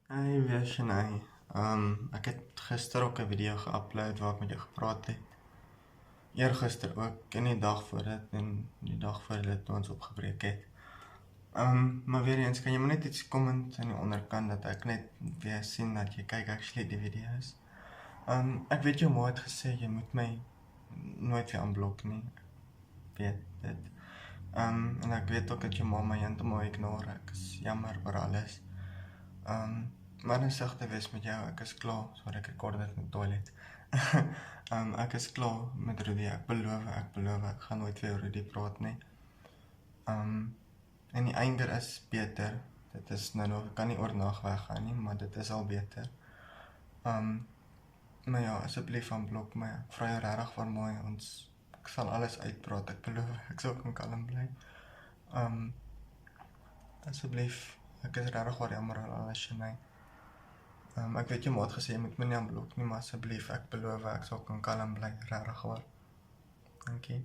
Hey, weer Shanae. Ek het gister ook 'n video geüpload waar ek met jou gepraat het. Eergister ook en die dag voor dit en die dag voor dit toe ons opgebreek het. Maar weer eens, kan jy maar net iets comment aan die onderkant dat ek net weer sien dat jy kyk actually die video's. Ek weet jou ma het gesê jy moet my nooit weer aanblok nie. Ek weet dit. En ek weet ook dat jou ma my heeltemal ignore. Ek is jammer oor alles. Maar insig te wees met jou, ek is klaar, sorry ek rekord dit in die toilet. Ek is klaar met Rudy, ek beloof, ek gaan nooit weer Rudy praat nie. En die einde is beter, dit is nou nog, ek kan nie oornag weggaan nie, maar dit is al beter. Maar ja, asseblief aanblok my, ek vra jou regtig vir my, ek sal alles uitpraat, ek beloof, ek sal kan kalm bly. Asseblief, ek is regtig waar jammer oor alles, Shanae. Ek weet jy ma het gesê, jy moet my nie aanblok nie, maar asseblief, ek beloof, ek sal kan kalm bly, regtig waar. Dankie.